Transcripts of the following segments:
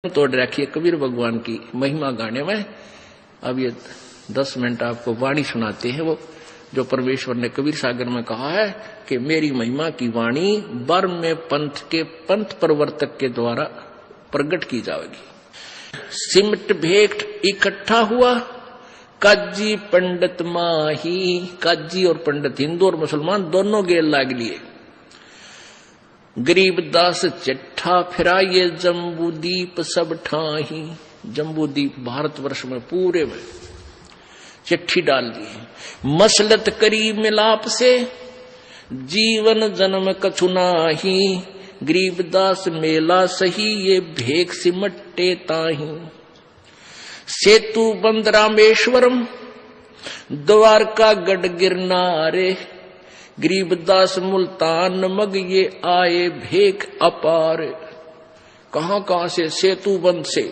तोड़ रखी है कबीर भगवान की महिमा गाने में। अब ये 10 मिनट आपको वाणी सुनाते हैं, वो जो परमेश्वर ने कबीर सागर में कहा है कि मेरी महिमा की वाणी बर्म में पंथ प्रवर्तक के द्वारा प्रकट की जाएगी। सिमट भेंट इकट्ठा हुआ काजी पंडित माही। काजी और पंडित, हिंदू और मुसलमान दोनों गेल लाग लिए। गरीबदास चिट्ठा फिरा ये जम्बूदीप सब ठाही। जम्बूदीप भारतवर्ष में पूरे में चिट्ठी डाल दी। मसलत करी मिलाप से जीवन जन्म कछु नाही। गरीबदास मेला सही ये भेख सिमटे ताही। सेतु बंद रामेश्वरम द्वारका गढ़ गिरनारे। गरीबदास मुल्तान मग ये आए भेख अपार। कहां से? सेतु बंद से,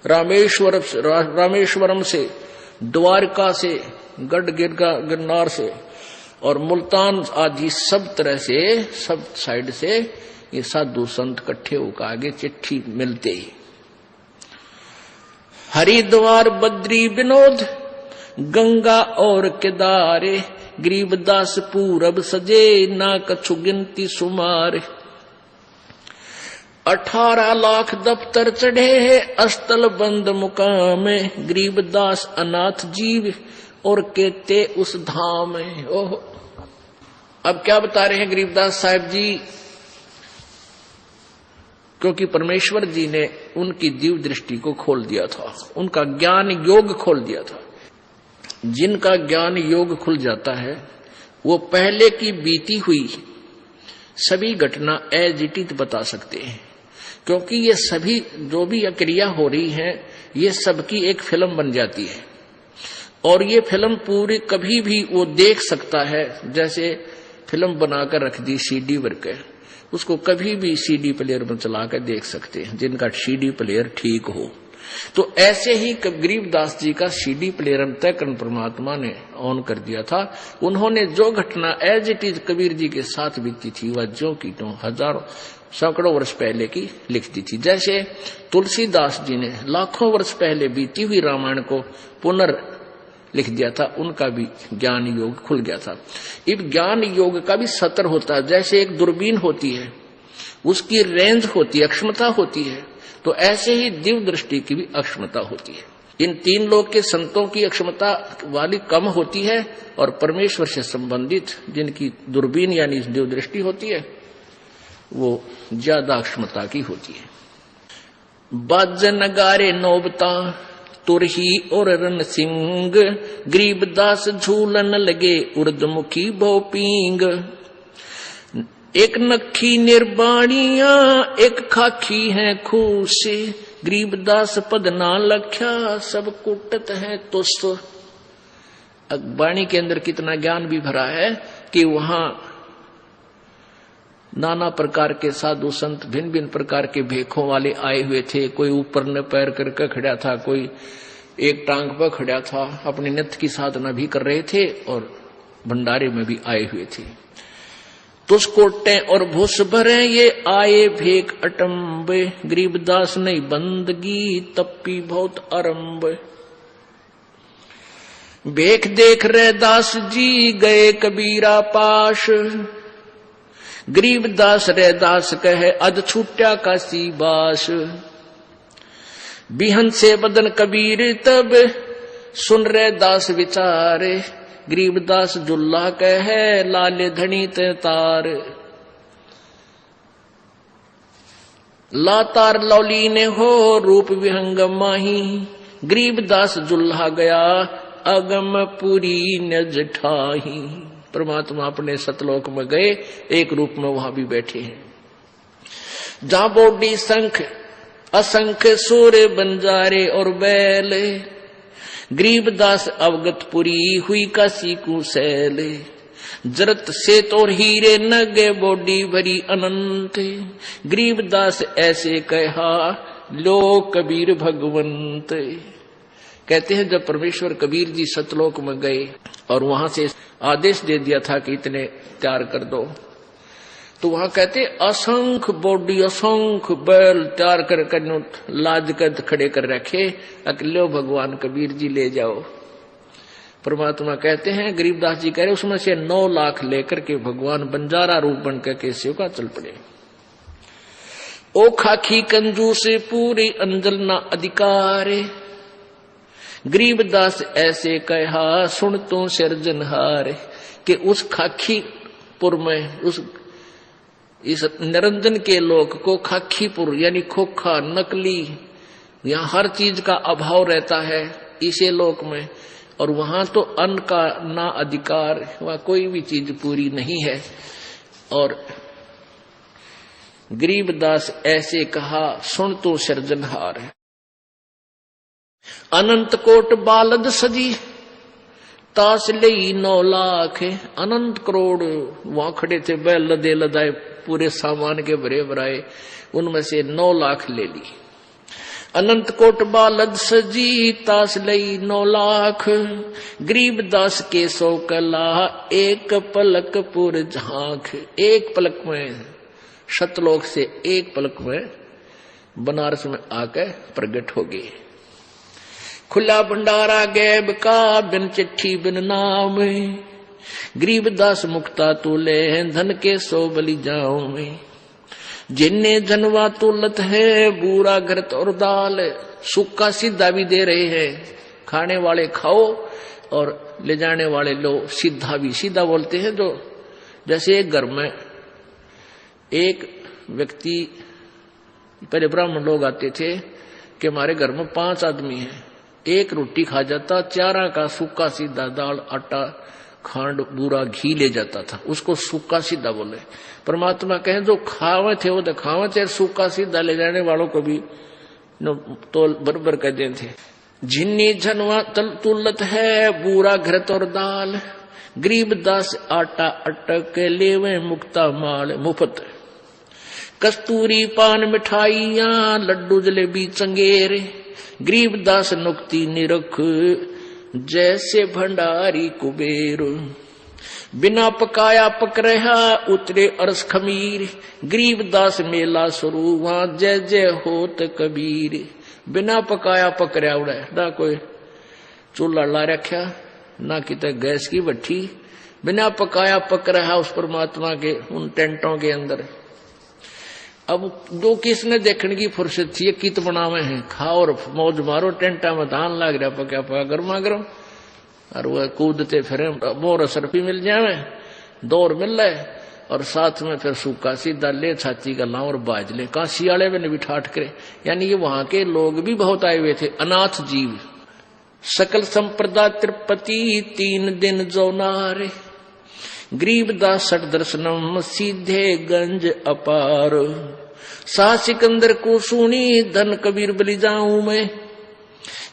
रामेश्वरम से, द्वारका से, गढ़ गिरनार से और मुल्तान आदि सब तरह से, सब साइड से ये साधु संत इकट्ठे होकर आगे चिट्ठी मिलते ही। हरिद्वार बद्री विनोद गंगा और केदारे। गरीबदास पूरब सजे ना कछु गिनती सुमार। 18 लाख दफ्तर चढ़े है अस्तल बंद मुकाम। गरीबदास अनाथ जीव और कहते उस धाम। ओह, अब क्या बता रहे हैं गरीबदास साहब जी? क्योंकि परमेश्वर जी ने उनकी दिव्य दृष्टि को खोल दिया था, उनका ज्ञान योग खोल दिया था। जिनका ज्ञान योग खुल जाता है वो पहले की बीती हुई सभी घटना एज इट इज बता सकते हैं, क्योंकि ये सभी जो भी क्रिया हो रही है ये सबकी एक फिल्म बन जाती है और ये फिल्म पूरी कभी भी वो देख सकता है। जैसे फिल्म बनाकर रख दी सीडी पर, उसको कभी भी सीडी प्लेयर में चलाकर देख सकते हैं, जिनका सीडी प्लेयर ठीक हो। तो ऐसे ही गरीबदास जी का सीडी प्लेयर अंतःकरण परमात्मा ने ऑन कर दिया था। उन्होंने जो घटना as it is Kabir ji के साथ बीती थी वह जो की तो हजारों सैकड़ों वर्ष पहले की लिख दी थी। जैसे तुलसीदास जी ने लाखों वर्ष पहले बीती हुई रामायण को पुनर् लिख दिया था, उनका भी ज्ञान योग खुल गया था। इब ज्ञान योग का भी सत्र होता है। जैसे एक दूरबीन होती है, उसकी रेंज होती है, अक्षमता होती है, तो ऐसे ही दिव्य दृष्टि की भी अक्षमता होती है। इन 3 लोग के संतों की अक्षमता वाली कम होती है और परमेश्वर से संबंधित जिनकी दूरबीन यानी दिव्य दृष्टि होती है वो ज्यादा अक्षमता की होती है। बाज नगारे नौबता तुरही और रन सिंह। गरीबदास झूलन लगे उर्दमुखी भोपींग। एक नखी निर्बाणिया एक खाखी है खूसी। गरीबदास पद ना लख्या सब कुटत है तुस। वाणी के अंदर कितना ज्ञान भी भरा है कि वहां नाना प्रकार के साधु संत भिन्न भिन्न प्रकार के भेखों वाले आए हुए थे। कोई ऊपर न पैर करके खड़ा था, कोई एक टांग पर खड़ा था, अपने नित्य की साधना भी कर रहे थे और भंडारे में भी आए हुए थे। तुसकोटे और भूस भरे ये आए भेक अटम्बे। गरीबदास नहीं बंदगी तप्पी बहुत आरंभ। भेख देख रहे दास जी गए कबीरा पाश। गरीबदास रे दास कहे अध छूटा का सी बास। बिहन से बदन कबीर तब सुन रहे दास विचारे। गरीबदास जुल्ला कहे लाले धनी ते तार। लातार लौली ने हो रूप विहंग माही। गरीबदास जुल्हा गया अगम पुरी न जठाही। परमात्मा अपने सतलोक में गए, एक रूप में वहां भी बैठे हैं। जहां बोडी संख असंख्य सूर्य बंजारे और बैल। गरीबदास अवगतपुरी हुई काशी कुशैल। जरत से तो हीरे नगे बोडी भरी अनंत। गरीबदास ऐसे कहा लो कबीर भगवंत। कहते हैं जब परमेश्वर कबीर जी सतलोक में गए और वहां से आदेश दे दिया था कि इतने तैयार कर दो, तो वहां कहते असंख्य बॉडी असंख्य बैल तैयार कर लाज कर खड़े कर रखे, अकेले भगवान कबीर जी ले जाओ। परमात्मा कहते हैं, गरीबदास जी कह रहे उसमें से 9 लाख लेकर के भगवान बंजारा रूप बन के शिव का चल पड़े। ओ खाखी कंजू से पूरी अंजल ना अधिकारे, गरीबदास ऐसे कहा सुन तो सिरजनहार, कि उस खाखीपुर में इस निरंजन के लोक को खाखीपुर यानी खोखा नकली, यहाँ हर चीज का अभाव रहता है इसे लोक में, और वहां तो अन्न का ना अधिकार, वहां कोई भी चीज पूरी नहीं है। और गरीबदास ऐसे कहा सुन तो सिरजनहार, अनंत कोट बालद सजी तास लई 9 लाख, अनंत करोड़ वहां खड़े थे बैल लदे लदाए पूरे सामान के भरे भराए, उनमें से 9 लाख ले ली। अनंत कोट बालद सजी तास लई 9 लाख, गरीबदास के 100 कला एक पलक पुर झांक, एक पलक में सतलोक से एक पलक में बनारस में आकर प्रकट हो गए। खुला भंडारा गैब का बिन चिट्ठी बिन नाम, गरीबदास मुक्ता तुले धन के 100 बलि जाऊं में, जिन्ने जनवा तुलत है बूरा घृत और दाल, सूखा सीधा भी दे रहे हैं, खाने वाले खाओ और ले जाने वाले लो, सीधा भी, सीधा बोलते हैं जो जैसे एक घर में एक व्यक्ति, पहले ब्राह्मण लोग आते थे कि हमारे घर में 5 आदमी हैं, एक रोटी खा जाता, 4 का सूखा सीधा दाल आटा खांड बूरा घी ले जाता था, उसको सूखा सीधा बोले। परमात्मा कहें जो खावे थे वो तो खावे थे, सूखा सीधा ले जाने वालों को भी तो बरबर कह दे थे। जिन्नी जनवा तुलत है बूरा घृत और दाल, गरीबदास आटा अटक लेवे मुक्ता माल मुफ्त, कस्तूरी पान मिठाइयां लड्डू जलेबी चंगेरे, गरीबदास नुक्ति निरख जैसे भंडारी कुबेर, बिना पकाया पक रहा उतरे अरस खमीर, गरीबदास मेला शुरू वहां जय जय होत कबीर, बिना पकाया पक रहा उड़ा, ना कोई चूल्हा ला रखा ना किते गैस की भट्टी, बिना पकाया पक रहा उस परमात्मा के उन टेंटों के अंदर। अब दो किसने देखने की फुर्सत थी, कित बनावे हैं, खाओ और मौज मारो, टेंटा में धान लाग रहा पका पका गर्मा गर्म, और वह कूदते फिर मोर सरफी मिल जावे, दौर मिल रहे, और साथ में फिर सूखा सीधा ले छाती का लाओ और बाज ले, काशी वाले में भी ठाठ करे। यानी कि वहां के लोग भी बहुत आए हुए थे, अनाथ जीव। सकल संप्रदा तिरुपति 3 दिन जौनारे, गरीबदास 60 दर्शनम सीधे गंज अपार, सा सिकंदर को सुनी धन कबीर बलि जाऊं मैं,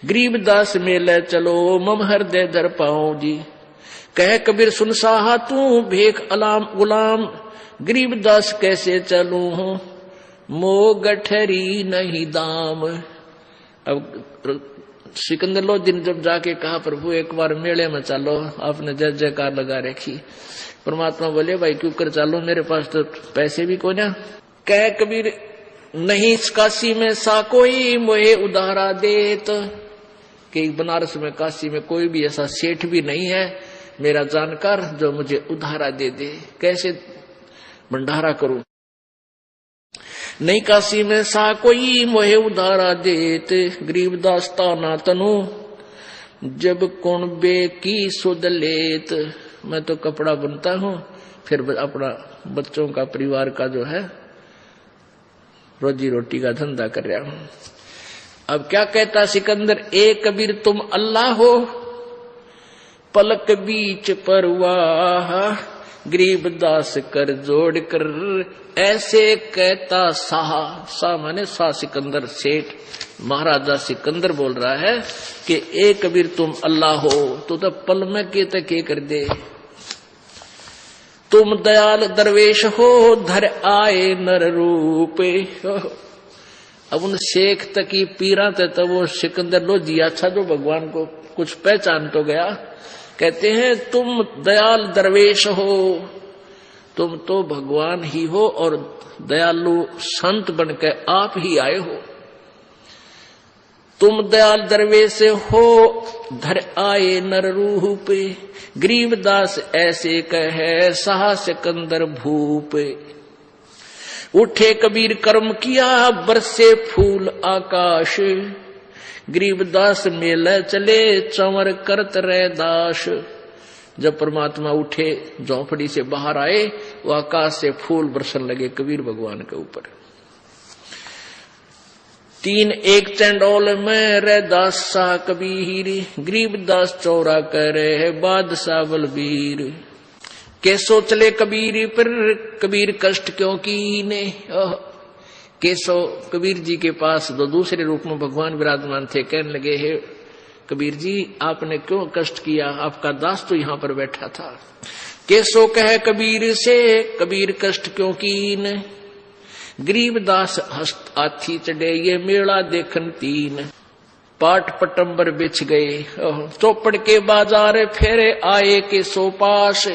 गरीबदास मेले चलो मम हृदय धर पाऊं जी, कह कबीर सुन साहा तू भेख अलाम गुलाम, गरीबदास कैसे चलूं हूं मो गठरी नहीं दाम। अब सिकंदर लो दिन जब जाके कहा प्रभु एक बार मेले में चलो, आपने जय जयकार लगा रखी। परमात्मा बोले भाई क्यों कर चलो, मेरे पास तो पैसे भी को ना। कह कबीर नहीं काशी में सा कोई मोहे उधारा देत, कि बनारस में काशी में कोई भी ऐसा सेठ भी नहीं है मेरा जानकार जो मुझे उधारा दे दे, कैसे भंडारा करूं। नहीं काशी में सा कोई मोहे उधारा देत, गरीबदास ताना तनु जब कौन बे की सुध लेत। मैं तो कपड़ा बुनता हूं, फिर अपना बच्चों का परिवार का जो है रोजी रोटी का धंधा कर रहा हूं। अब क्या कहता सिकंदर, ए कबीर तुम अल्लाह हो पलक बीच परवाह, गरीबदास कर जोड़ कर ऐसे कहता सा माने सा सिकंदर सेठ महाराजा सिकंदर बोल रहा है कि ए कबीर तुम अल्लाह हो तो पल में के कर दे, तुम दयाल दरवेश हो धर आए नर रूप। अब उन शेख तक की पीरा तक वो सिकंदर लो जी अच्छा जो भगवान को कुछ पहचान तो गया। कहते हैं तुम दयाल दरवेश हो तुम तो भगवान ही हो और दयालु संत बनकर आप ही आए हो। तुम दयाल दरवेश हो धर आए नर रूप, गरीबदास ऐसे कहे साह सिकंदर भूप। उठे कबीर कर्म किया बरसे फूल आकाश, गरीबदास मेले चले चंवर करत रह दास। जब परमात्मा उठे झोंपड़ी से बाहर आए, वो आकाश से फूल बरसन लगे कबीर भगवान के ऊपर। 3 एक चंडोल में रह दास सा कबीर, गरीबदास चौरा करे बादशाह बलबीर। कैसो चले कबीर पर कबीर कष्ट क्यों कीने। कैसो कबीर जी के पास दो दूसरे रूप में भगवान विराजमान थे, कहने लगे हे कबीर जी आपने क्यों कष्ट किया, आपका दास तो यहाँ पर बैठा था। कैसो कहे कबीर से कबीर कष्ट क्यों कीने, गरीबदास हस्त आथी चढ़े ये मेला देखन 3। पाट पटंबर बिछ गए चौपड़ के बाजार फेरे आए के सो पास।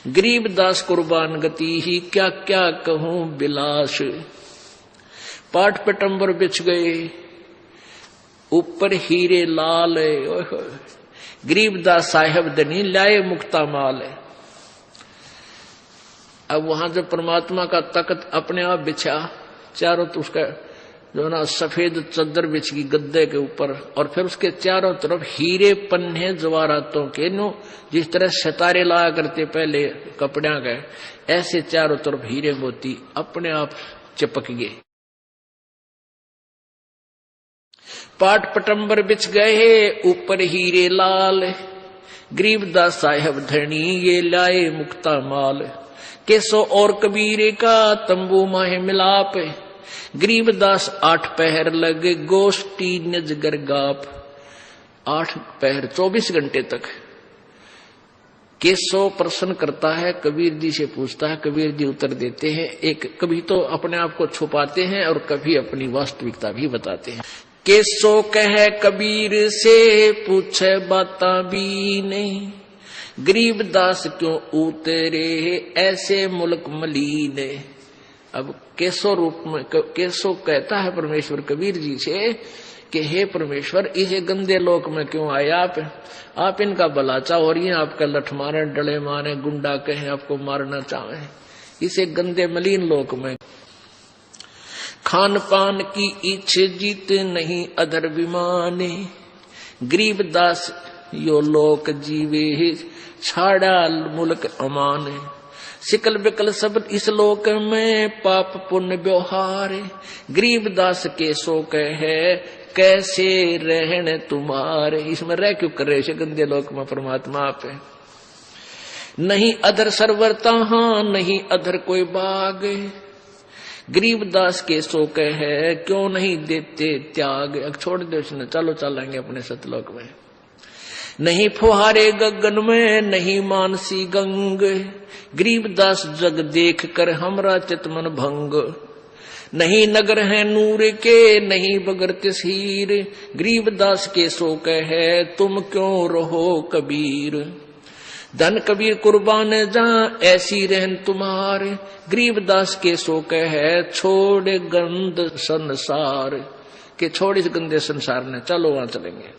गरीबदास कुर्बान गति ही क्या क्या कहूं बिलास। पाट पटंबर बिछ गए ऊपर हीरे लाल, गरीबदास साहेब धनी लाए मुक्ता माल। अब वहां जब परमात्मा का तख्त अपने आप बिछा, चारों तो उसका जो ना सफेद चद्दर बिछ गई गद्दे के ऊपर, और फिर उसके चारों तरफ हीरे पन्ने जवारातों के नो, जिस तरह सितारे लाया करते पहले कपड़िया गए, ऐसे चारों तरफ हीरे मोती अपने आप चिपक गए। पाट पटंबर बिछ गए ऊपर हीरे लाल, गरीबदास साहेब धनी ये लाए मुक्ता माल। केसो और कबीरे का तंबू माहे मिलाप, गरीबदास 8 पहर लगे गोष्ठी नजगर गाप। 8 पहर 24 घंटे तक केसो प्रश्न करता है, कबीर जी से पूछता है, कबीर जी उत्तर देते हैं। एक कभी तो अपने आप को छुपाते हैं और कभी अपनी वास्तविकता भी बताते हैं। केसो कहे कबीर से पूछे बाता भी नहीं, गरीबदास क्यों उतरे ऐसे मुल्क मलीन। अब केसो रूप में केसो कहता है परमेश्वर कबीर जी से कि हे परमेश्वर इस गंदे लोक में क्यों आए आप इनका भला चाहो और ये आपका लठ मारे डले मारे गुंडा कहे आपको मारना चाहे इसे गंदे मलिन लोक में। खान पान की इच्छ जीत नहीं अधर विमाने, गरीबदास यो लोक जीवे छाड़ा मुल्क अमान। सिकल बिकल सब इस लोक में पाप पुण्य व्यवहार, गरीबदास के सो कहे कैसे रहने तुम्हारे। इसमें रह क्यों कर रहे गंदे लोक में परमात्मा आप है। नहीं अधर सरवरता हाँ नहीं अधर कोई बाग, गरीबदास के सो कहे क्यों नहीं देते त्याग। अब छोड़ दो इसने, चलो चलेंगे अपने सतलोक में। नहीं फुहारे गगन में नहीं मानसी गंग, गरीबदास जग देख कर हमरा चितमन भंग। नहीं नगर है नूर के नहीं बगर तस्हीर, गरीबदास के सो कहे तुम क्यों रहो कबीर। धन कबीर कुर्बान जा ऐसी रहन तुम्हार, गरीबदास के सो कहे छोड़ गंद संसार। के छोड़ इस गंदे संसार ने, चलो वहां चलेंगे।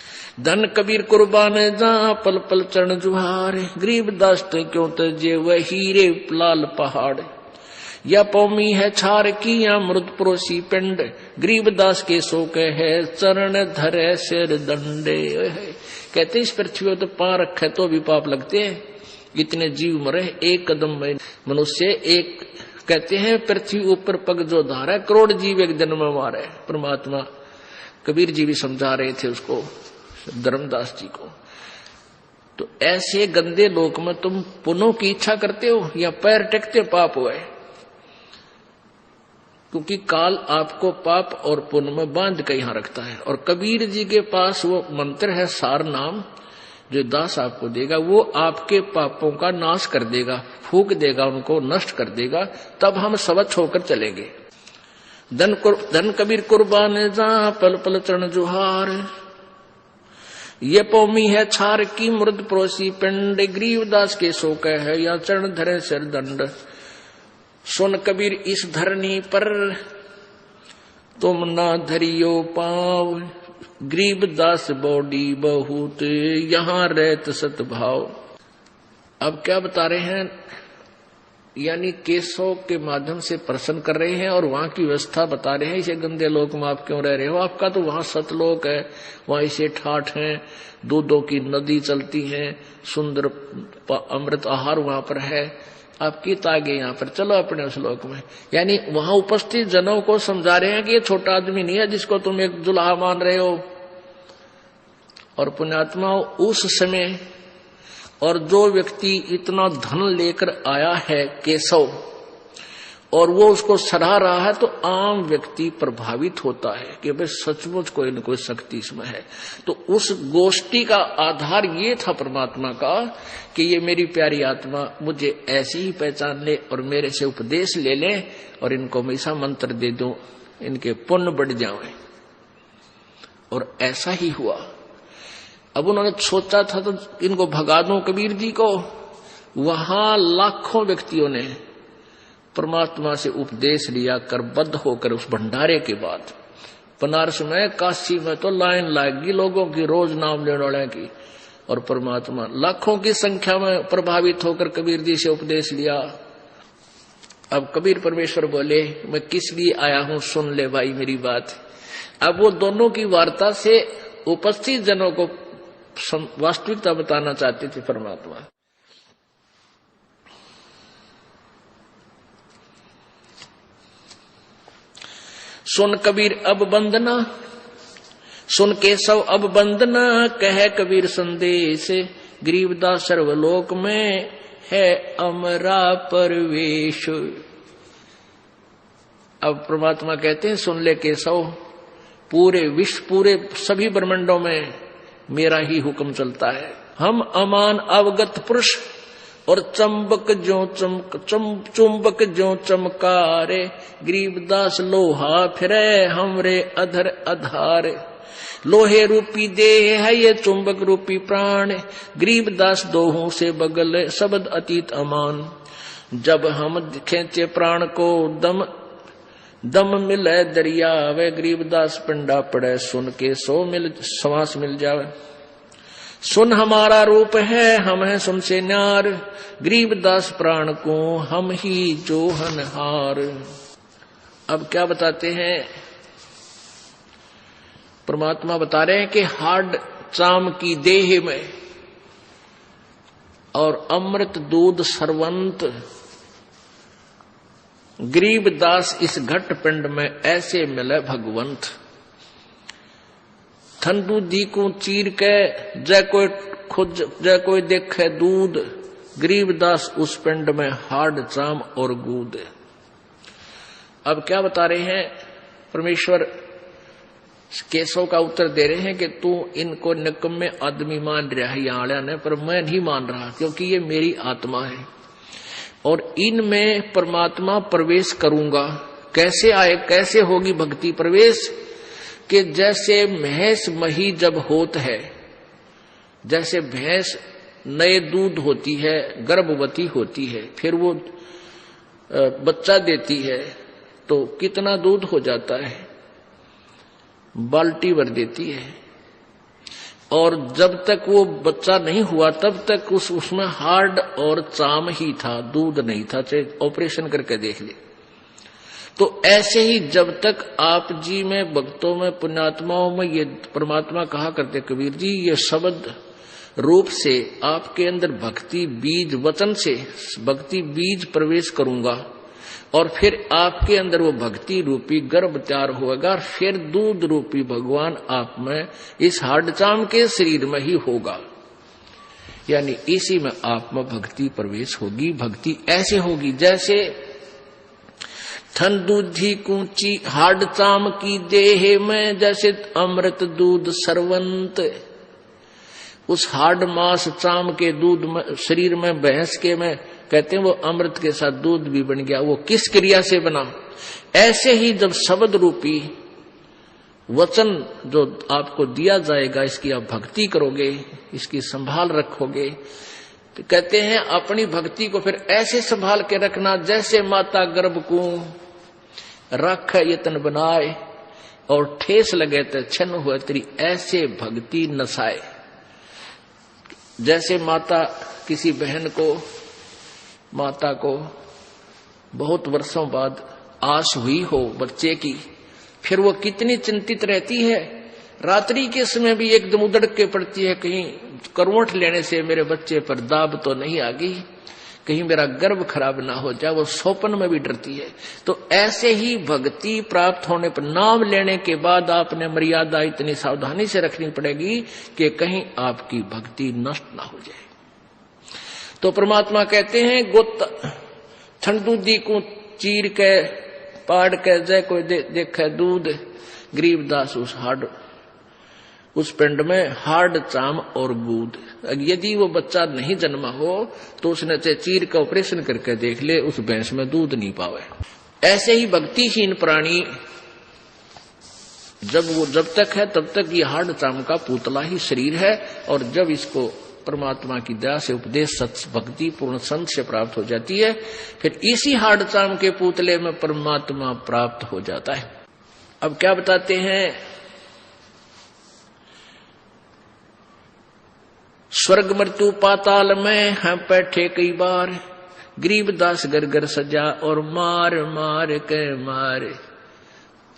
धन कबीर कुर्बान जा पल पल चरण जुहार, गरीबदास तो क्यों तजे वह हीरे लाल पहाड़। या पौमी है छार की या मृत परोसी पिंड, गरीबदास के सो कहे चरण धरे सिर दंडे। कहते इस पृथ्वी तो पांव रखे तो भी पाप लगते हैं, इतने जीव मरे एक कदम में मनुष्य एक। कहते हैं पृथ्वी ऊपर पग जो धारा करोड़ जीव एक दिन में मारे। परमात्मा कबीर जी भी समझा रहे थे उसको धर्मदास जी को। तो ऐसे गंदे लोक में तुम पुण्यों की इच्छा करते हो या पैर टेकते पाप हुए, क्योंकि काल आपको पाप और पुण्य में बांध के यहां रखता है। और कबीर जी के पास वो मंत्र है सार नाम, जो दास आपको देगा वो आपके पापों का नाश कर देगा, फूक देगा, उनको नष्ट कर देगा, तब हम स्वच्छ होकर चलेंगे। धन कबीर कुर्बान जा पल पल चरण जुहार, ये पौमी है छार की मृद परोसी पिंड, गरीबदास के शोक है या चरण धरे सिर दंड। सुन कबीर इस धरनी पर तुम ना धरियो पाव, गरीबदास बॉडी बहुत यहाँ रहत सतभाव। अब क्या बता रहे हैं, यानी केशव के माध्यम से प्रश्न कर रहे हैं और वहां की व्यवस्था बता रहे हैं। इसे गंदे लोक में आप क्यों रह रहे हो, आपका तो वहां सतलोक है, वहां इसे ठाठ है, दूधों की नदी चलती है, सुंदर अमृत आहार वहां पर है, आप कित आगे यहाँ पर, चलो अपने उस लोक में। यानी वहां उपस्थित जनों को समझा रहे हैं कि ये छोटा आदमी नहीं है जिसको तुम एक दुल्हा मान रहे हो। और पुण्यात्मा उस समय, और जो व्यक्ति इतना धन लेकर आया है केशव, और वो उसको सराह रहा है, तो आम व्यक्ति प्रभावित होता है कि भाई सचमुच कोई न कोई शक्ति इसमें है। तो उस गोष्ठी का आधार ये था परमात्मा का कि ये मेरी प्यारी आत्मा मुझे ऐसी ही पहचान ले और मेरे से उपदेश ले ले और इनको हमेशा मंत्र दे दूं, इनके पुण्य बढ़ जाए। और ऐसा ही हुआ। अब उन्होंने सोचा था तो इनको भगा दूं कबीर जी को। वहां लाखों व्यक्तियों ने परमात्मा से उपदेश लिया करबद्ध होकर उस भंडारे के बाद। बनारस में, काशी में तो लाइन लागी लोगों की, रोज नाम लेने वाले की, और परमात्मा लाखों की संख्या में प्रभावित होकर कबीर जी से उपदेश लिया। अब कबीर परमेश्वर बोले, मैं किस लिए आया हूं, सुन ले भाई मेरी बात। अब वो दोनों की वार्ता से उपस्थित जनों को वास्तविकता बताना चाहते थे परमात्मा। सुन कबीर अब बंदना, सुन केशव अब बंदना, कह कबीर संदेश, गरीबदास सर्वलोक में है अमरा परवेश। अब परमात्मा कहते हैं, सुन ले केशव, पूरे विश्व, पूरे सभी ब्रह्मांडों में मेरा ही हुक्म चलता है। हम अमान अवगत पुरुष और चुंबक जो चमकारे, गरीबदास लोहा फिरे हमरे अधर आधार। लोहे रूपी देह है ये चुंबक रूपी प्राण, गरीबदास दोहों से बगल शब्द अतीत अमान। जब हम खींचे प्राण को दम मिले दरिया, वे गरीबदास पिंडा पड़े, सुन के श्वास मिल जावे। सुन हमारा रूप है, हम हैं सुन से न्यार, गरीबदास प्राण को हम ही जोहनहार। अब क्या बताते हैं परमात्मा, बता रहे हैं कि हाड चाम की देह में और अमृत दूध सरवंत गरीबदास इस घट पिंड में ऐसे मिले भगवंत। ठंडू दी को चीर के जय कोई देखे दूध, गरीबदास उस पिंड में हाड चाम और गूद। अब क्या बता रहे हैं परमेश्वर, केशव का उत्तर दे रहे हैं कि तू इनको निकम्मे आदमी मान रहा है यहाँ आया ने, पर मैं नहीं मान रहा, क्योंकि ये मेरी आत्मा है और इनमें परमात्मा प्रवेश करूंगा। कैसे आए, कैसे होगी भक्ति प्रवेश, कि जैसे भैंस मही जब होत है, जैसे भैंस नए दूध होती है, गर्भवती होती है, फिर वो बच्चा देती है, तो कितना दूध हो जाता है, बाल्टी भर देती है। और जब तक वो बच्चा नहीं हुआ तब तक उसमें हार्ड और चाम ही था, दूध नहीं था, चाहे ऑपरेशन करके देख ले। तो ऐसे ही जब तक आप जी में, भक्तों में, पुण्यात्माओं में ये परमात्मा कहा करते कबीर जी, ये शब्द रूप से आपके अंदर भक्ति बीज, वचन से भक्ति बीज प्रवेश करूंगा और फिर आपके अंदर वो भक्ति रूपी गर्भ तैयार होगा, फिर दूध रूपी भगवान आप में इस हाडचाम के शरीर में ही होगा। यानी इसी में आप में भक्ति प्रवेश होगी। भक्ति ऐसे होगी जैसे ठन दूधी कूची हाडचाम की देह में, जैसे अमृत दूध सरवंत। उस हाड मास चाम के दूध में, शरीर में भैंस के में कहते हैं वो अमृत के साथ दूध भी बन गया। वो किस क्रिया से बना? ऐसे ही जब शब्द रूपी वचन जो आपको दिया जाएगा इसकी आप भक्ति करोगे, इसकी संभाल रखोगे। तो कहते हैं अपनी भक्ति को फिर ऐसे संभाल के रखना जैसे माता गर्भ को रख यतन बनाए और ठेस लगे तो छन हुए तेरी ऐसे भक्ति नसाए। जैसे माता किसी बहन को, माता को बहुत वर्षों बाद आस हुई हो बच्चे की, फिर वो कितनी चिंतित रहती है। रात्रि के समय भी एकदम उधड़ के पड़ती है, कहीं करवट लेने से मेरे बच्चे पर दाब तो नहीं आ गई, कहीं मेरा गर्भ खराब ना हो जाए, वो सोपन में भी डरती है। तो ऐसे ही भक्ति प्राप्त होने पर नाम लेने के बाद आपने मर्यादा इतनी सावधानी से रखनी पड़ेगी कि कहीं आपकी भक्ति नष्ट ना हो जाए। तो परमात्मा कहते हैं गोता ठंडूदी को चीर के पाड़ के जय कोई देखे दूध, गरीबदास उस पिंड में हार्ड चाम और बूद। यदि वो बच्चा नहीं जन्मा हो तो उसने चाहे चीर का ऑपरेशन करके देख ले, उस भैंस में दूध नहीं पावे। ऐसे ही भक्तिहीन प्राणी जब तक है तब तक ये हार्ड चाम का पुतला ही शरीर है, और जब इसको परमात्मा की दया से उपदेश सत्य भक्ति पूर्ण संत से प्राप्त हो जाती है, फिर इसी हार्ड चाम के पुतले में परमात्मा प्राप्त हो जाता है। अब क्या बताते हैं, स्वर्ग मृत्यु पाताल में हम बैठे कई बार, गरीबदास घर घर सजा और मार मार के मारे।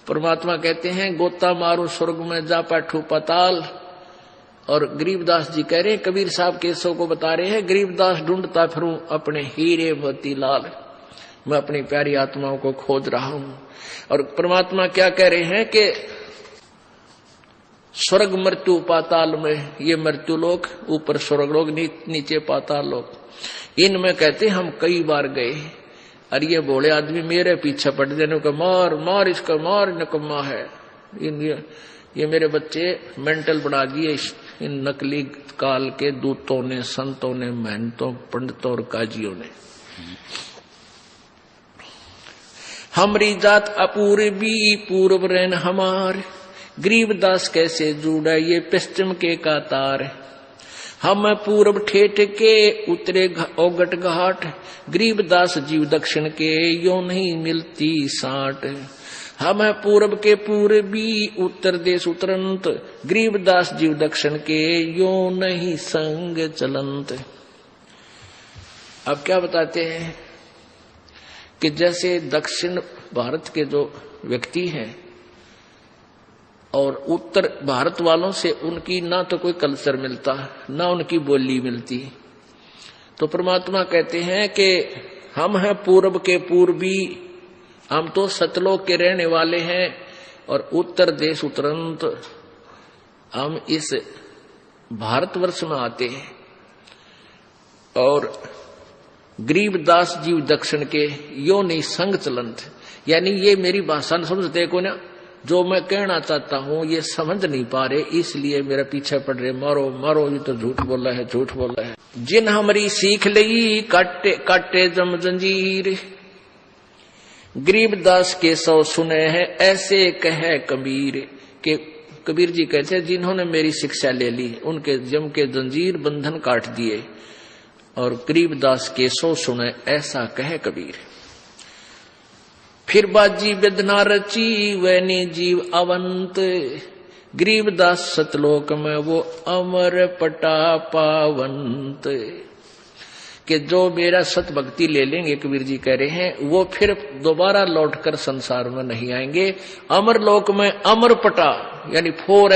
परमात्मा कहते हैं गोता मारो स्वर्ग में जा बैठू पाताल, और गरीबदास जी कह रहे हैं, कबीर साहब केसों को बता रहे हैं, गरीबदास ढूंढता फिरूं अपने हीरे मोती लाल, मैं अपनी प्यारी आत्माओं को खोज रहा हूं। और परमात्मा क्या कह रहे हैं कि स्वर्ग मृत्यु पाताल में, ये मृत्यु लोक, ऊपर स्वर्ग लोक, नीचे पाताल लोक, इनमें कहते हम कई बार गए। और ये भोले आदमी मेरे पीछे पड़ देने को मार मार, इसका मार नकम्मा है, ये मेरे बच्चे मेंटल बना दिए इन नकली काल के दूतों ने, संतों ने, महंतों, पंडितों और काजियों ने। हमरी जात अपूर्वी पूर्व रैन हमार, गरीबदास कैसे जुड़ा ये पश्चिम के कातार। हम पूर्व ठेठ के उतरे ओगट घाट, गरीबदास जीव दक्षिण के यो नहीं मिलती साट। हम पूर्व के पूर्वी उत्तर देश उतरंत, गरीबदास जीव दक्षिण के यो नहीं संग चलंत। अब क्या बताते हैं कि जैसे दक्षिण भारत के जो व्यक्ति हैं और उत्तर भारत वालों से उनकी ना तो कोई कल्चर मिलता, ना उनकी बोली मिलती, तो परमात्मा कहते हैं कि हम हैं पूर्व के पूर्वी, हम तो सतलोक के रहने वाले हैं, और उत्तर देश उतरंत हम इस भारतवर्ष में आते हैं। और गरीबदास जीव दक्षिण के यो नहीं संग चलंत, यानी ये मेरी भाषा समझते को ना, जो मैं कहना चाहता हूं ये समझ नहीं पा रहे, इसलिए मेरा पीछे पड़ रहे, मारो मारो, ये तो झूठ बोला है, झूठ बोला है। जिन हमारी सीख लई काटे काटे जम जंजीर, गरीबदास के सौ सुने हैं ऐसे कहे कबीर। के कबीर जी कहते हैं जिन्होंने मेरी शिक्षा ले ली उनके जम के जंजीर बंधन काट दिए, और गरीबदास के सौ सुने ऐसा कहे कबीर। फिर बाजी वेदना रची वैनी जीव अवंत, गरीबदास सतलोक में वो अमर पटा पावंत। कि जो मेरा सत भक्ति ले लेंगे, कबीर जी कह रहे हैं, वो फिर दोबारा लौटकर संसार में नहीं आएंगे, अमर लोक में अमर पटा यानी फोर